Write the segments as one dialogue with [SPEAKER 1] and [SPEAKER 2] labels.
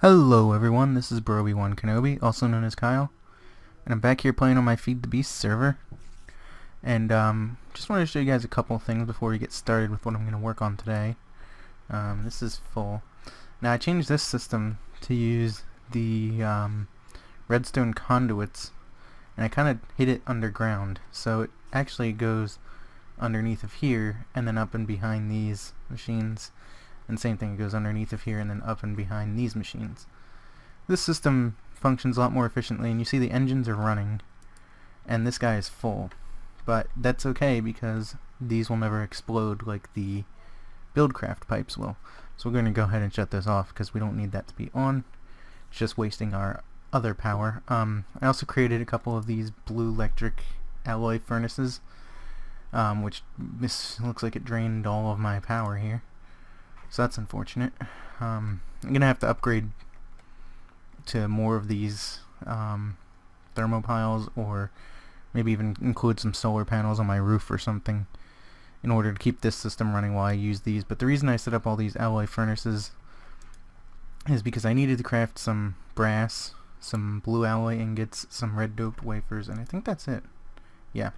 [SPEAKER 1] Hello everyone, this is Bro-B1 Kenobi, also known as Kyle, and I'm back here playing on my Feed the Beast server, and just wanted to show you guys a couple of things before we get started with what I'm going to work on today. This is full. Now I changed this system to use the redstone conduits, and I kind of hid it underground, so it actually goes underneath of here and then up and behind these machines. And same thing, it goes underneath of here and then up and behind these machines. This system functions a lot more efficiently, and you see the engines are running and this guy is full, but that's okay because these will never explode like the buildcraft pipes will. So we're going to go ahead and shut this off because we don't need that to be on. It's just wasting our other power. I also created a couple of these blue electric alloy furnaces, which this looks like it drained all of my power here. So that's unfortunate. I'm going to have to upgrade to more of these thermopiles, or maybe even include some solar panels on my roof or something in order to keep this system running while I use these. But the reason I set up all these alloy furnaces is because I needed to craft some brass, some blue alloy ingots, some red doped wafers, and I think that's it. Yeah.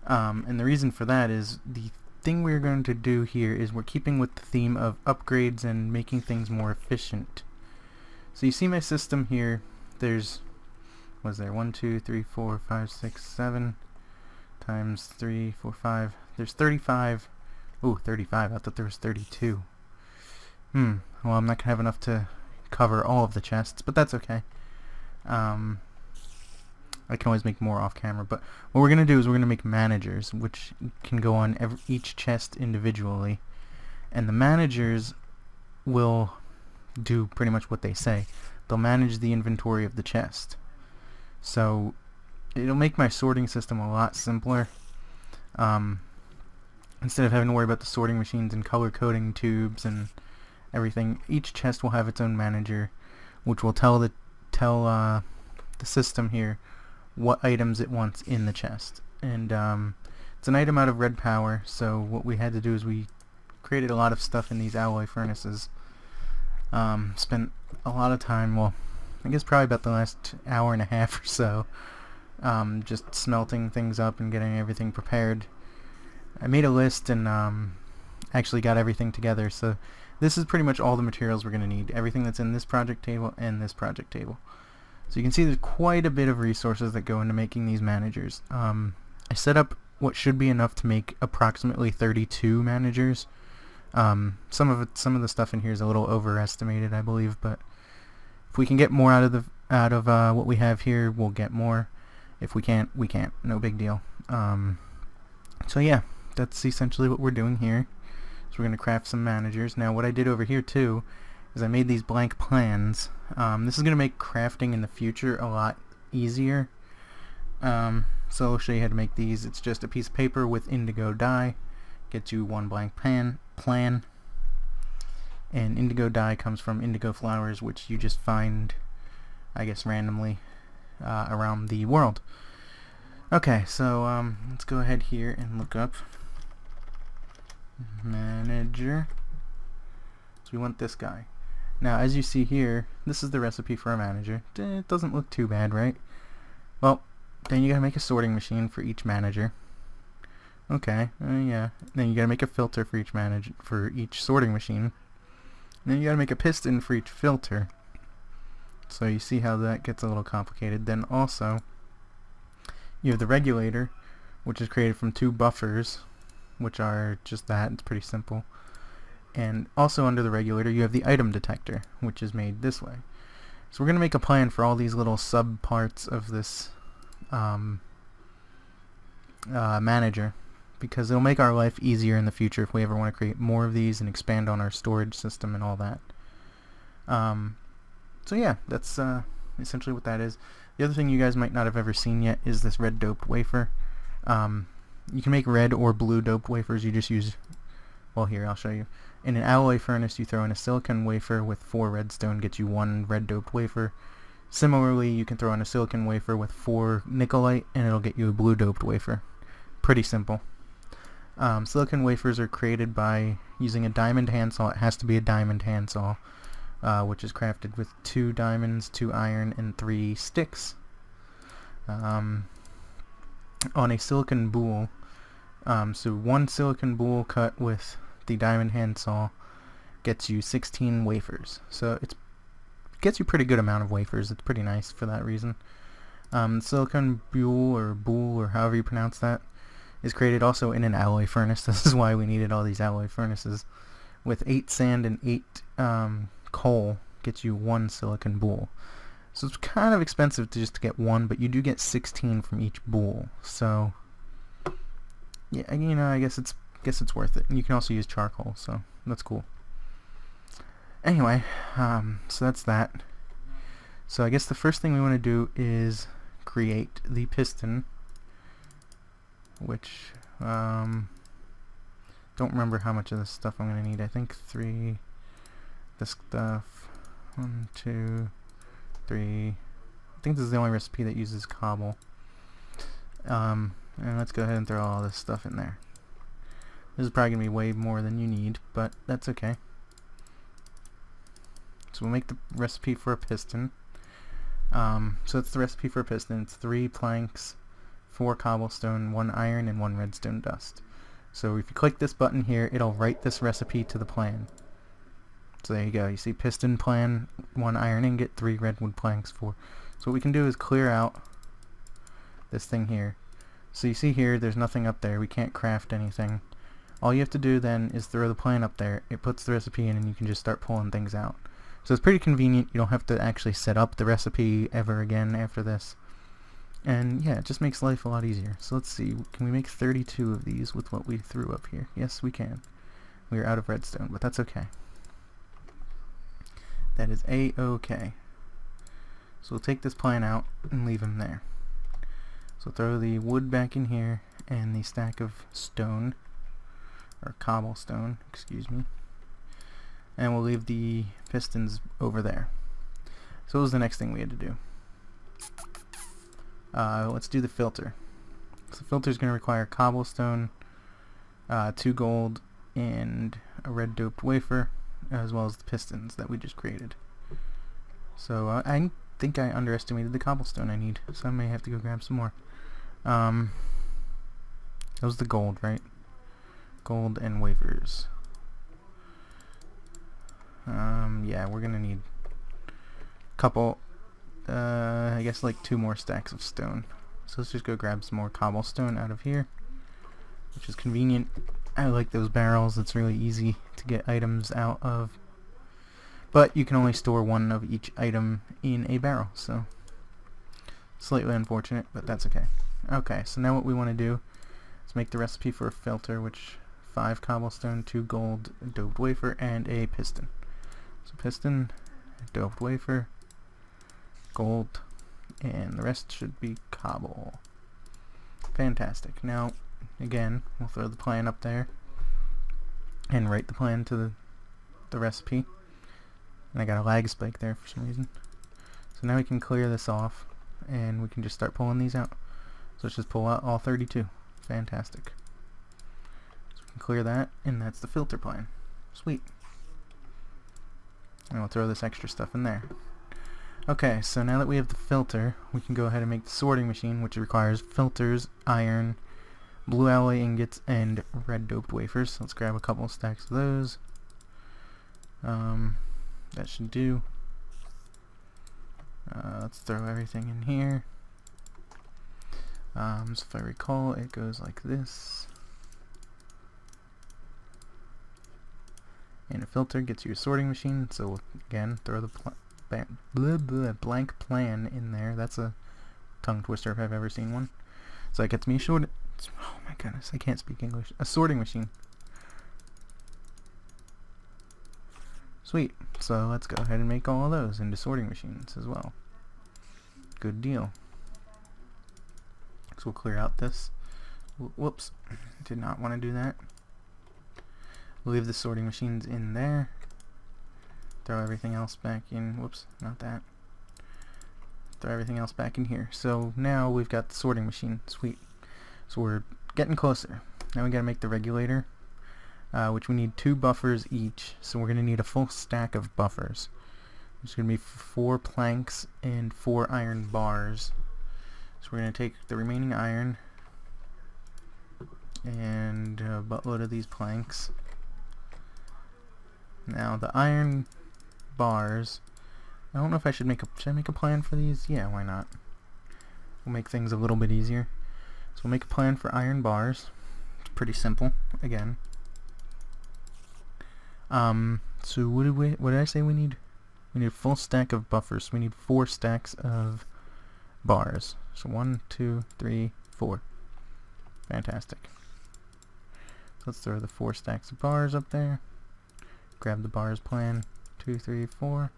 [SPEAKER 1] And the reason for that is the thing we're going to do here is we're keeping with the theme of upgrades and making things more efficient. So you see my system here, there's, was there 1, 2, 3, 4, 5, 6, 7 times 3, 4, 5, there's 35. Ooh, 35, I thought there was 32. Well, I'm not gonna have enough to cover all of the chests, but that's okay. I can always make more off camera, but what we're going to do is we're going to make managers, which can go on each chest individually, and the managers will do pretty much what they say. They'll manage the inventory of the chest. So it'll make my sorting system a lot simpler. Instead of having to worry about the sorting machines and color coding tubes and everything, each chest will have its own manager, which will tell the system here what items it wants in the chest. And it's an item out of red power, so what we had to do is we created a lot of stuff in these alloy furnaces. Spent a lot of time, well, I guess probably about the last hour and a half or so, just smelting things up and getting everything prepared. I made a list and actually got everything together, so this is pretty much all the materials we're going to need. Everything that's in this project table and this project table. So you can see there's quite a bit of resources that go into making these managers. I set up what should be enough to make approximately 32 managers. Some of the stuff in here is a little overestimated, I believe, but if we can get more out of what we have here, we'll get more. If we can't, we can't. No big deal. So yeah, that's essentially what we're doing here. So we're going to craft some managers. Now what I did over here too is I made these blank plans. This is going to make crafting in the future a lot easier. So I'll show you how to make these. It's just a piece of paper with indigo dye. Gets you one blank plan. And indigo dye comes from indigo flowers, which you just find, I guess, randomly around the world. Okay, so let's go ahead here and look up manager. So we want this guy. Now, as you see here, this is the recipe for a manager. It doesn't look too bad, right? Well, then you gotta make a sorting machine for each manager. Okay, yeah. Then you gotta make a filter for each sorting machine. And then you gotta make a piston for each filter. So you see how that gets a little complicated. Then also, you have the regulator, which is created from 2 buffers, which are just that. It's pretty simple. And also under the regulator you have the item detector, which is made this way. So we're going to make a plan for all these little sub parts of this manager, because it'll make our life easier in the future if we ever want to create more of these and expand on our storage system and all that. So yeah, that's essentially what that is. The other thing you guys might not have ever seen yet is this red doped wafer. You can make red or blue doped wafers. You just use, well, here I'll show you. In an alloy furnace you throw in a silicon wafer with 4 redstone, gets you 1 red doped wafer. Similarly, you can throw in a silicon wafer with 4 nickelite and it'll get you a blue doped wafer. Pretty simple. Silicon wafers are created by using a diamond handsaw. It has to be a diamond handsaw. which is crafted with 2 diamonds, 2 iron, and 3 sticks. On a silicon boule, so 1 silicon boule cut with the diamond handsaw gets you 16 wafers. So it gets you a pretty good amount of wafers. It's pretty nice for that reason. Silicon boule or however you pronounce that is created also in an alloy furnace. This is why we needed all these alloy furnaces. With 8 sand and 8 coal gets you 1 silicon boule. So it's kind of expensive to just get 1, but you do get 16 from each boule. So yeah, you know, I guess it's worth it. And you can also use charcoal, so that's cool. Anyway, so that's that. So I guess the first thing we want to do is create the piston, which don't remember how much of this stuff I'm going to need. I think 3 this stuff. 1, 2, 3. I think this is the only recipe that uses cobble. And let's go ahead and throw all this stuff in there. This is probably going to be way more than you need, but that's okay. So we'll make the recipe for a piston. So it's the recipe for a piston. It's 3 planks, 4 cobblestone, 1 iron, and 1 redstone dust. So if you click this button here, it'll write this recipe to the plan. So there you go. You see piston plan, 1 iron ingot, 3 redwood planks, 4. So what we can do is clear out this thing here. So you see here, there's nothing up there. We can't craft anything. All you have to do then is throw the plan up there. It puts the recipe in, and you can just start pulling things out. So it's pretty convenient. You don't have to actually set up the recipe ever again after this. And yeah, it just makes life a lot easier. So let's see, can we make 32 of these with what we threw up here? Yes, we can. We are out of redstone, but that's okay. That is a-okay. So we'll take this plan out and leave him there. So throw the wood back in here and the stack of stone, or cobblestone, excuse me. And we'll leave the pistons over there. So what was the next thing we had to do? Let's do the filter. So the filter is going to require cobblestone, 2 gold, and a red doped wafer, as well as the pistons that we just created. So I think I underestimated the cobblestone I need, so I may have to go grab some more. That was the gold, right? Gold and wafers. Yeah, we're gonna need a couple, I guess like 2 more stacks of stone. So let's just go grab some more cobblestone out of here, which is convenient. I like those barrels. It's really easy to get items out of. But you can only store 1 of each item in a barrel, so slightly unfortunate, but that's okay. Okay, so now what we want to do is make the recipe for a filter, which 5 cobblestone, 2 gold, a doped wafer, and a piston. So piston, doped wafer, gold, and the rest should be cobble. Fantastic. Now, again, we'll throw the plan up there and write the plan to the recipe. And I got a lag spike there for some reason. So now we can clear this off and we can just start pulling these out. So let's just pull out all 32. Fantastic. So we can clear that, and that's the filter plan. Sweet. And we'll throw this extra stuff in there. Okay, so now that we have the filter, we can go ahead and make the sorting machine, which requires filters, iron, blue alloy ingots, and red doped wafers. So let's grab a couple of stacks of those. That should do. Let's throw everything in here. So if I recall, it goes like this. And a filter gets you a sorting machine, so we'll, again, throw the blank plan in there. That's a tongue twister if I've ever seen one. So that gets me oh my goodness, I can't speak English. A sorting machine. Sweet. So let's go ahead and make all of those into sorting machines as well. Good deal. So we'll clear out this. Whoops. Did not want to do that. We'll leave the sorting machines in there. Throw everything else back in. Whoops, not that. Throw everything else back in here. So now we've got the sorting machine. Sweet. So we're getting closer. Now we gotta make the regulator, which we need 2 buffers each. So we're gonna need a full stack of buffers. It's going to be 4 planks and 4 iron bars. So we're going to take the remaining iron and a buttload of these planks. Now the iron bars, I don't know if should I make a plan for these? Yeah, why not? We'll make things a little bit easier. So we'll make a plan for iron bars. It's pretty simple, again. So what did I say we need? We need a full stack of buffers. We need 4 stacks of bars. So 1, 2, 3, 4. Fantastic. So let's throw the 4 stacks of bars up there. Grab the bars plan. 2, 3, 4.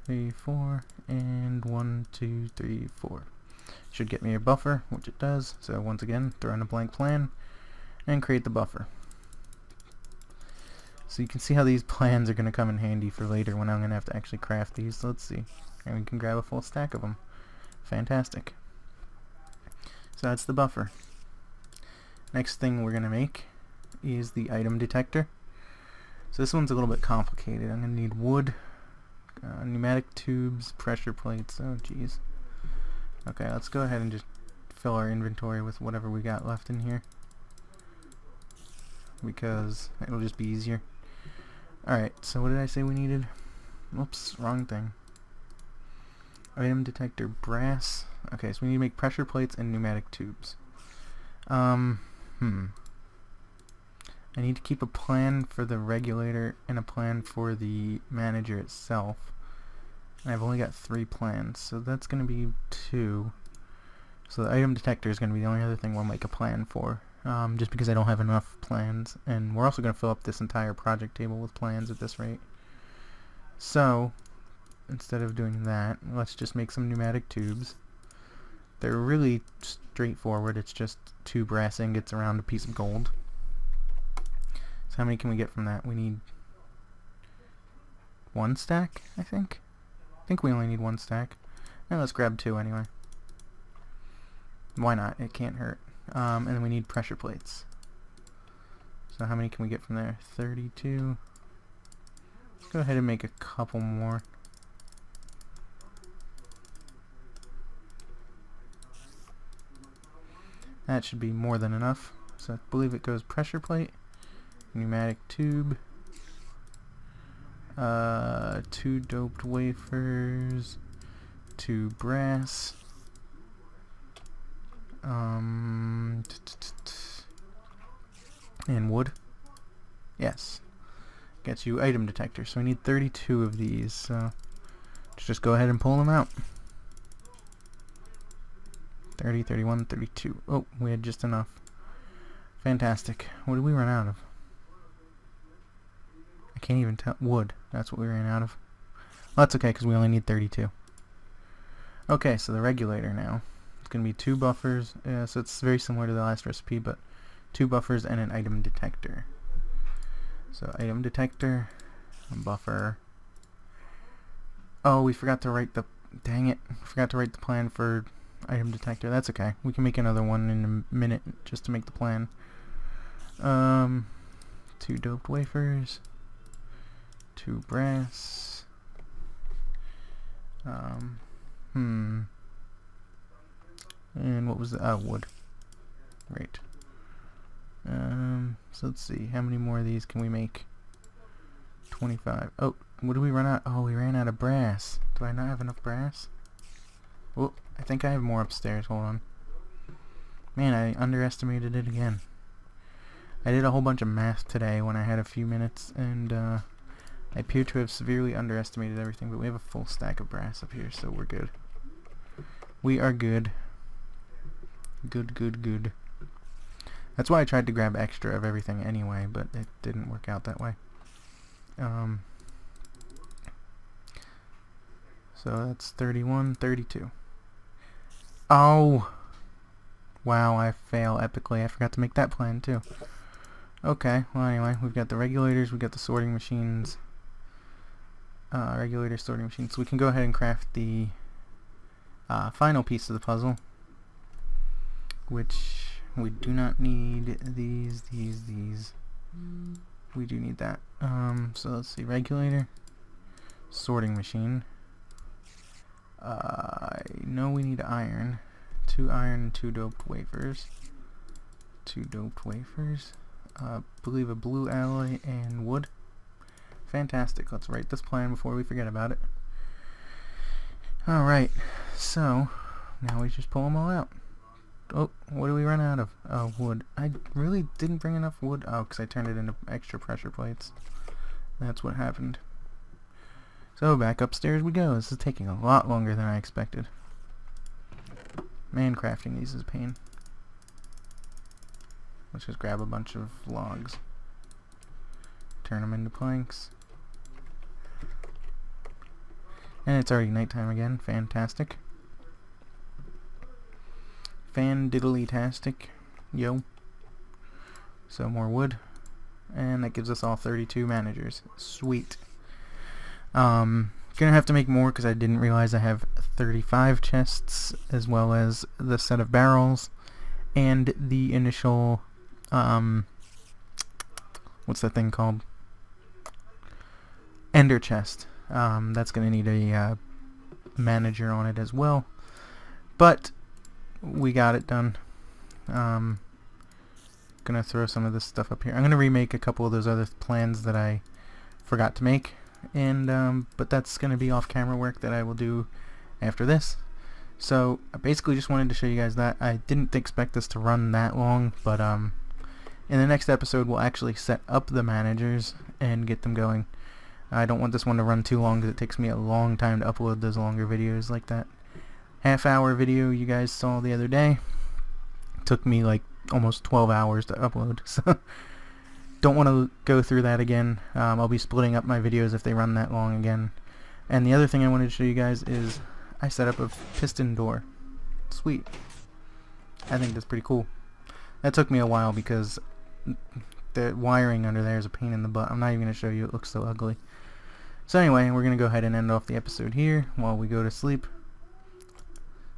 [SPEAKER 1] 3, 4. And 1, 2, 3, 4. Should get me a buffer, which it does. So once again, throw in a blank plan and create the buffer. So you can see how these plans are going to come in handy for later when I'm going to have to actually craft these. So let's see. And we can grab a full stack of them. Fantastic. So that's the buffer. Next thing we're going to make is the item detector. So this one's a little bit complicated. I'm going to need wood, pneumatic tubes, pressure plates. Oh geez. Okay, let's go ahead and just fill our inventory with whatever we got left in here, because it'll just be easier. Alright, so what did I say we needed? Oops, wrong thing. Item detector, brass. Okay, so we need to make pressure plates and pneumatic tubes. I need to keep a plan for the regulator and a plan for the manager itself. And I've only got 3 plans, so that's going to be 2. So the item detector is going to be the only other thing we'll make a plan for. Just because I don't have enough plans, and we're also going to fill up this entire project table with plans at this rate. So instead of doing that, let's just make some pneumatic tubes. They're really straightforward. It's just 2 brass ingots around a piece of gold. So how many can we get from that? We need 1 stack, I think. I think we only need 1 stack. Now let's grab 2 anyway. Why not? It can't hurt. And then we need pressure plates. So how many can we get from there? 32. Let's go ahead and make a couple more. That should be more than enough. So I believe it goes pressure plate, pneumatic tube, 2 doped wafers, 2 brass, and wood. Yes. Gets you item detector. So we need 32 of these. So let's just go ahead and pull them out. 30, 31, 32. Oh, we had just enough. Fantastic. What did we run out of? I can't even tell. Wood. That's what we ran out of. Well, that's okay, because we only need 32. Okay, so the regulator now. It's going to be 2 buffers. So it's very similar to the last recipe, but 2 buffers and an item detector. So item detector, a buffer. Oh, we forgot to write the... Dang it. Forgot to write the plan for item detector. That's okay. We can make another one in a minute just to make the plan. 2 doped wafers. 2 brass. And what was the wood? Right. So let's see, how many more of these can we make? 25. Oh, what did we run out? Oh, we ran out of brass. Do I not have enough brass? Oh, I think I have more upstairs. Hold on. Man, I underestimated it again. I did a whole bunch of math today when I had a few minutes, and I appear to have severely underestimated everything, but we have a full stack of brass up here, so we're good. We are good. Good, good, good. That's why I tried to grab extra of everything anyway, but it didn't work out that way. So that's 31, 32. Oh! Wow, I fail epically. I forgot to make that plan too. Okay, well anyway, we've got the regulators, we've got the sorting machines. Regulator sorting machines. So we can go ahead and craft the final piece of the puzzle, which we do not need these. We do need that. So let's see, regulator, sorting machine. I know we need iron. 2 iron and 2 doped wafers. 2 doped wafers. Believe a blue alloy and wood. Fantastic. Let's write this plan before we forget about it. Alright, so now we just pull them all out. Oh, what do we run out of? Oh, wood. I really didn't bring enough wood. Oh, because I turned it into extra pressure plates. That's what happened. So back upstairs we go. This is taking a lot longer than I expected. Man, crafting these is a pain. Let's just grab a bunch of logs. Turn them into planks. And it's already nighttime again. Fantastic. Fan-diddly-tastic. Yo. So more wood. And that gives us all 32 managers. Sweet. Gonna have to make more because I didn't realize I have 35 chests as well as the set of barrels and the initial what's that thing called? Ender chest. That's gonna need a manager on it as well, but we got it done. Gonna throw some of this stuff up here. I'm gonna remake a couple of those other plans that I forgot to make, and but that's gonna be off camera work that I will do after this. So I basically just wanted to show you guys that. I didn't expect this to run that long, but in the next episode we'll actually set up the managers and get them going. I don't want this one to run too long because it takes me a long time to upload those longer videos like that. Half-hour video you guys saw the other day took me like almost 12 hours to upload, so don't want to go through that again. I'll be splitting up my videos if they run that long again. And the other thing I wanted to show you guys is I set up a piston door. Sweet. I think that's pretty cool. That took me a while because the wiring under there is a pain in the butt. I'm not even going to show you, it looks so ugly. So anyway, we're going to go ahead and end off the episode here while we go to sleep.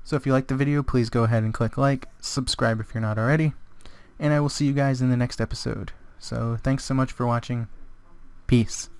[SPEAKER 1] So if you liked the video, please go ahead and click like, subscribe if you're not already, and I will see you guys in the next episode. So thanks so much for watching. Peace.